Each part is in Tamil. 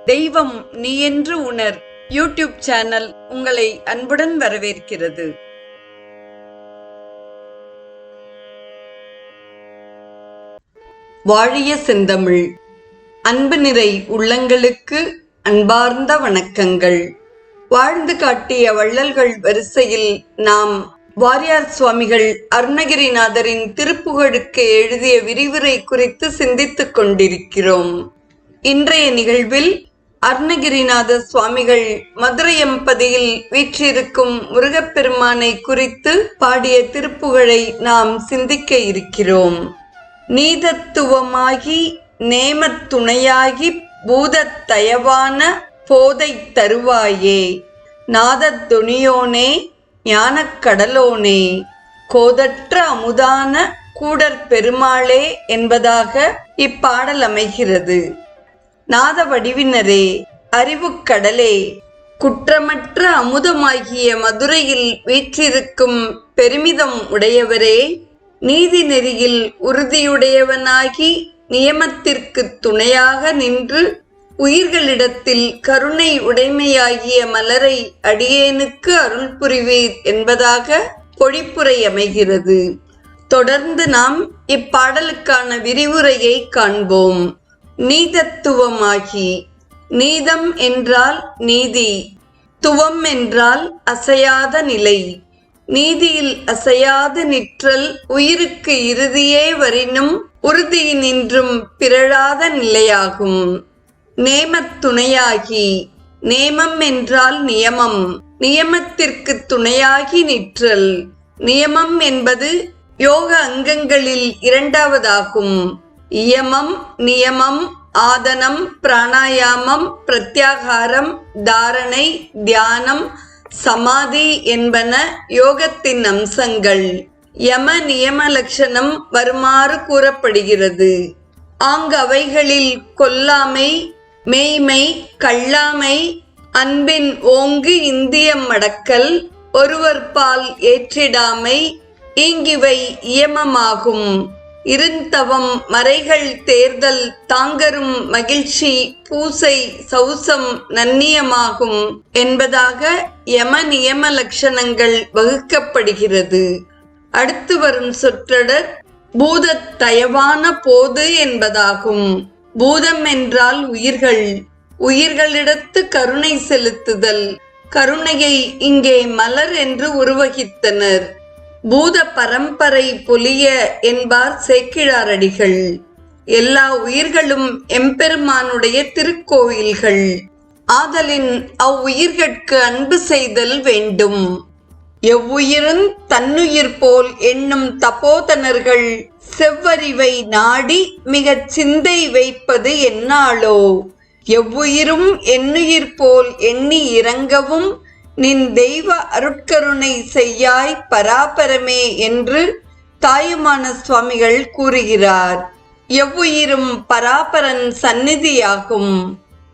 தெய்வம் நீ என்று உணர் யூடியூப் சேனல் உங்களை அன்புடன் வரவேற்கிறது. வாழிய செந்தமிழ். அன்பு நிறை உள்ளங்களுக்கு அன்பார்ந்த வணக்கங்கள். வாழ்ந்து காட்டிய வள்ளல்கள் வரிசையில் நாம் வாரியார் சுவாமிகள் அருணகிரிநாதரின் திருப்புகழுக்கு எழுதிய விரிவுரை குறித்து சிந்தித்துக் கொண்டிருக்கிறோம். இன்றைய நிகழ்வில் அருணகிரிநாத சுவாமிகள் மதுரை எம்பதியில் வீற்றிருக்கும் முருகப்பெருமானை குறித்து பாடிய திருப்புகழை நாம் சிந்திக்க இருக்கிறோம். நீதத்துவமாகி நேமத்துணையாகி பூதத்தயவான போதை தருவாயே, நாதத்துணியோனே ஞானக்கடலோனே, கோதற்ற அமுதான கூடற் பெருமாளே என்பதாக இப்பாடல் அமைகிறது. நாத வடிவினரே, அறிவுக்கடலே, குற்றமற்ற அமுதமாகிய மதுரையில் வீற்றிருக்கும் பெருமிதம் உடையவரே, நீதி நெறியில் உறுதியுடையவனாகி நியமத்திற்கு துணையாக நின்று உயிர்களிடத்தில் கருணை உடைமையாகிய மலரை அடியேனுக்கு அருள் புரிவீர் என்பதாக பொழிப்புரை அமைகிறது. தொடர்ந்து நாம் இப்பாடலுக்கான விரிவுரையை காண்போம். நீதத்துவமாகி. நீதம் என்றால் நீதி, துவம் என்றால் அசையாத நிலை. நீதியில் அசையாது நிற்றல் உயிருக்கு இறுதியே வரினும் உறுதியினின்றும் பிறழாத நிலையாகும். நேமத்துணையாகி. நேமம் என்றால் நியமம், நியமத்திற்கு துணையாகி நிற்றல். நியமம் என்பது யோக அங்கங்களில் இரண்டாவதாகும். இயமம், நியமம், ஆதனம், பிராணாயாமம், பிரத்யாகாரம், தாரணை, தியானம், சமாதி என்பன யோகத்தின் அம்சங்கள். யம நியம லட்சணம் வருமாறு கூறப்படுகிறது. ஆங்கவைகளில் கொல்லாமை, மெய்மை, கள்ளாமை, அன்பின் ஓங்கு இந்தியம் அடக்கல், ஒருவர்பால் ஏற்றிடாமை ஈங்கிவை இயமமாகும். இருந்தவம், மறைகள் தேர்தல், தாங்கரும் மகிழ்ச்சி, பூசை, சௌசம் நன்னியமாகும் என்பதாக யம நியம லட்சணங்கள் வகுக்கப்படுகிறது. அடுத்து வரும் சொற்றொடர் பூதத்தயவான போது என்பதாகும். பூதம் என்றால் உயிர்கள், உயிர்களிடத்து கருணை செலுத்துதல். கருணையை இங்கே மலர் என்று உருவகித்தனர். பூத பரம்பரை பொலிய என்பார் சேக்கிழாரடிகள். எல்லா உயிர்களும் எம்பெருமானுடைய திருக்கோயில்கள். ஆதலின் அவ்வுயிர்கட்கு அன்பு செய்தல் வேண்டும். எவ்வுயிரும் தன்னுயிர் போல் எண்ணும் தபோதனர்கள் செவ்வறிவை நாடி மிகச் சிந்தை வைப்பது என்னாளோ. எவ்வுயிரும் என்னுயிர் போல் எண்ணி இறங்கவும் நின் தெய்வ அருட்கருணை செய்யாய் பராபரமே என்று தாயுமான சுவாமிகள் கூறுகிறார். எவ்வுயிரும் பராபரன் சந்நிதியாகும்.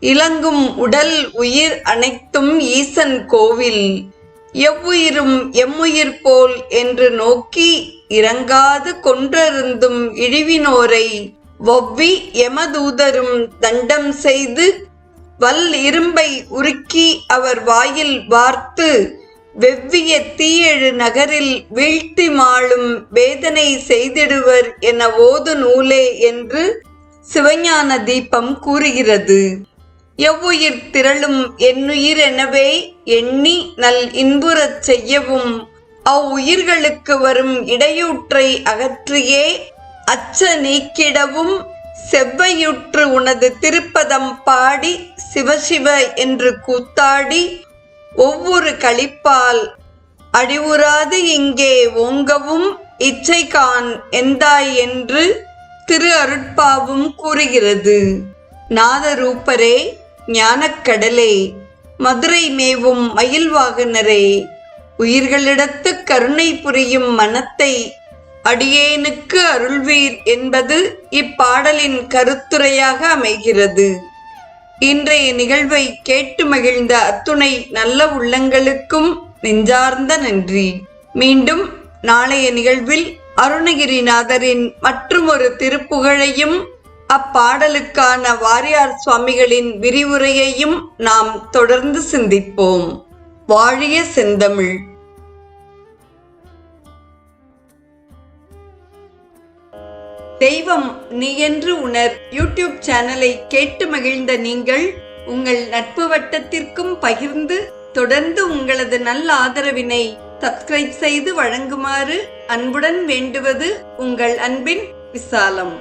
இலங்கும் உடல் உயிர் அனைத்தும் ஈசன் கோவில். எவ்வுயிரும் எம்முயிர் போல் என்று நோக்கி இறங்காது கொன்றருந்தும் இழிவினோரை ஒவ்வி எமதூதரும் தண்டம் செய்து வல் இரும்பை உருக்கி அவர் வாயில் வார்த்து வெவ்விய தீயெழு நகரில் வீழ்த்தி மாளும் வேதனை செய்திடுவர் என ஓது நூலே என்று சிவஞான தீபம் கூறுகிறது. எவ்வுயிர் திரளும் என்னுயிர் எனவே எண்ணி நல் இன்புறச் செய்யவும் அவ்வுயிர்களுக்கு வரும் இடையூற்றை அகற்றியே அச்ச நீக்கிடவும் செவ்வையுற்று உனது திருப்பதம் பாடி சிவசிவ என்று கூத்தாடி ஒவ்வொரு களிப்பால் அடிவுறாது இங்கே ஓங்கவும் இச்சைகான் எந்தாய் என்று திரு அருட்பாவும் கூறுகிறது. நாதரூபரே, ஞானக்கடலே, மதுரை மேவும் மயில் வாகனரே, உயிர்களிடத்து கருணை புரியும் மனத்தை அடியேனுக்கு அருள்வீர் என்பது இப்பாடலின் கருத்துரையாக அமைகிறது. இன்றைய நிகழ்வை கேட்டு மகிழ்ந்த அத்துணை நல்ல உள்ளங்களுக்கும் நெஞ்சார்ந்த நன்றி. மீண்டும் நாளைய நிகழ்வில் அருணகிரிநாதரின் மற்றுமொரு திருப்புகழையும் அப்பாடலுக்கான வாரியார் சுவாமிகளின் விரிவுரையையும் நாம் தொடர்ந்து சிந்திப்போம். வாழிய செந்தமிழ். தெய்வம் நீ என்று உணர் யூடியூப் சேனலை கேட்டு மகிழ்ந்த நீங்கள் உங்கள் நட்பு வட்டத்திற்கும் பகிர்ந்து தொடர்ந்து உங்களது நல்ல ஆதரவினை சப்ஸ்கிரைப் செய்து வழங்குமாறு அன்புடன் வேண்டுவது உங்கள் அன்பின் விசாலம்.